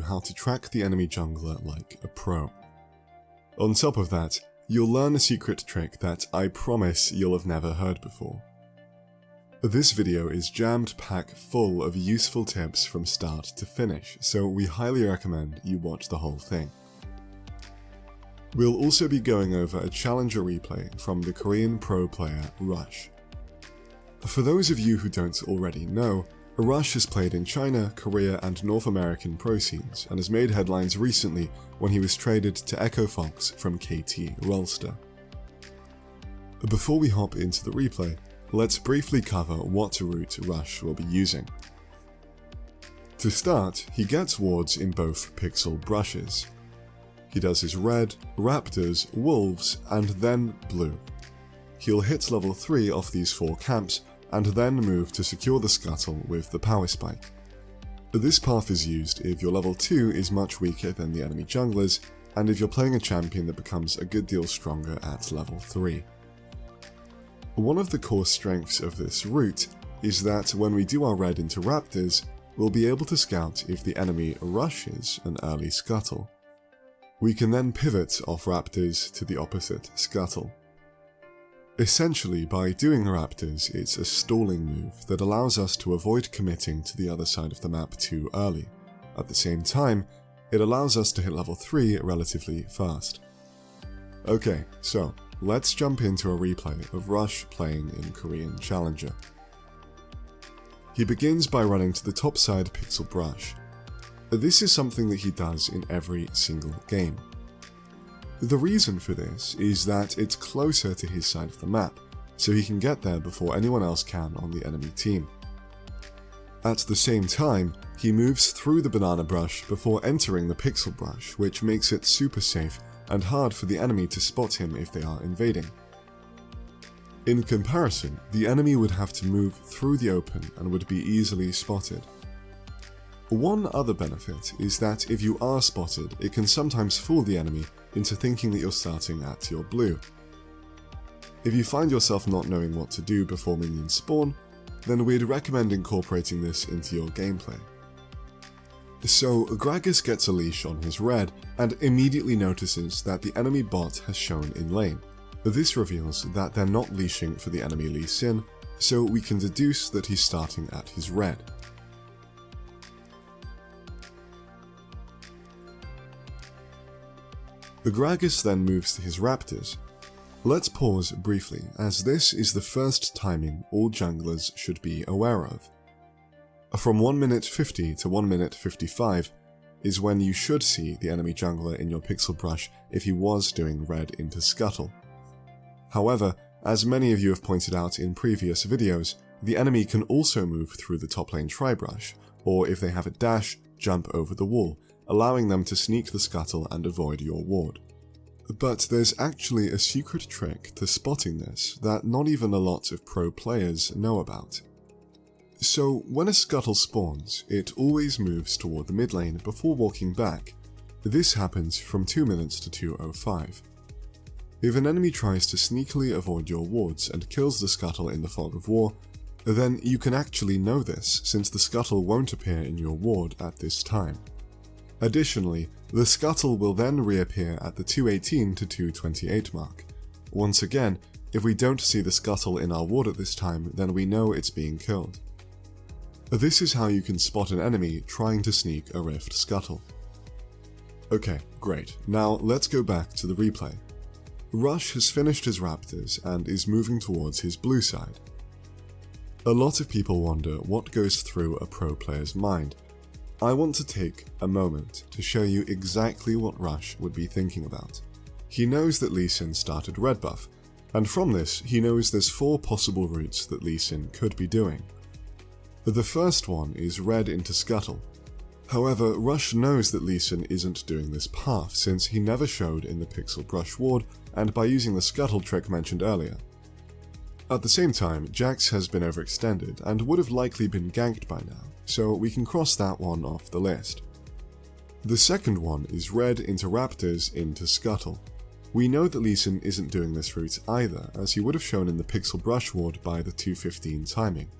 how to track the enemy jungler like a pro. On top of that, you'll learn a secret trick that I promise you'll have never heard before. This video is jammed packed full of useful tips from start to finish, so we highly recommend you watch the whole thing. We'll also be going over a challenger replay from the Korean pro player Rush. For those of you who don't already know, Rush has played in China, Korea and North American pro scenes and has made headlines recently when he was traded to Echo Fox from KT Rolster. Before we hop into the replay, let's briefly cover what route Rush will be using. To start, he gets wards in both pixel brushes. He does his red, raptors, wolves, and then blue. He'll hit level 3 off these 4 camps, and then move to secure the scuttle with the power spike. This path is used if your level 2 is much weaker than the enemy junglers, and if you're playing a champion that becomes a good deal stronger at level 3. One of the core strengths of this route is that when we do our red into raptors, we'll be able to scout if the enemy rushes an early scuttle. We can then pivot off raptors to the opposite scuttle. Essentially, by doing raptors, it's a stalling move that allows us to avoid committing to the other side of the map too early. At the same time, it allows us to hit level 3 relatively fast. Okay, so let's jump into a replay of Rush playing in Korean Challenger. He begins by running to the top side pixel brush. This is something that he does in every single game. The reason for this is that it's closer to his side of the map, so he can get there before anyone else can on the enemy team. At the same time, he moves through the banana brush before entering the pixel brush, which makes it super safe and hard for the enemy to spot him if they are invading. In comparison, the enemy would have to move through the open and would be easily spotted. One other benefit is that if you are spotted, it can sometimes fool the enemy into thinking that you're starting at your blue. If you find yourself not knowing what to do before minions spawn, then we'd recommend incorporating this into your gameplay. So Gragas gets a leash on his red and immediately notices that the enemy bot has shown in lane. This reveals that they're not leashing for the enemy Lee Sin, so we can deduce that he's starting at his red. The Gragas then moves to his raptors. Let's pause briefly, as this is the first timing all junglers should be aware of. From 1 minute 50 to 1 minute 55 is when you should see the enemy jungler in your pixel brush if he was doing red into scuttle. However, as many of you have pointed out in previous videos, the enemy can also move through the top lane tri-brush, or if they have a dash, jump over the wall, allowing them to sneak the scuttle and avoid your ward. But there's actually a secret trick to spotting this that not even a lot of pro players know about. So when a scuttle spawns, it always moves toward the mid lane before walking back. This happens from 2 minutes to 2:05. If an enemy tries to sneakily avoid your wards and kills the scuttle in the fog of war, then you can actually know this since the scuttle won't appear in your ward at this time. Additionally, the scuttle will then reappear at the 2:18 to 2:28 mark. Once again, if we don't see the scuttle in our ward at this time, then we know it's being killed. This is how you can spot an enemy trying to sneak a rift scuttle. Okay, great. Now let's go back to the replay. Rush has finished his raptors and is moving towards his blue side. A lot of people wonder what goes through a pro player's mind. I want to take a moment to show you exactly what Rush would be thinking about. He knows that Lee Sin started red buff, and from this he knows there's 4 possible routes that Lee Sin could be doing. The first one is red into scuttle. However, Rush knows that Lee Sin isn't doing this path since he never showed in the pixel brush ward and by using the scuttle trick mentioned earlier. At the same time, Jax has been overextended and would have likely been ganked by now, so we can cross that one off the list. The second one is red into raptors into scuttle. We know that Lee Sin isn't doing this route either, as he would have shown in the pixel brush ward by the 2:15 timing.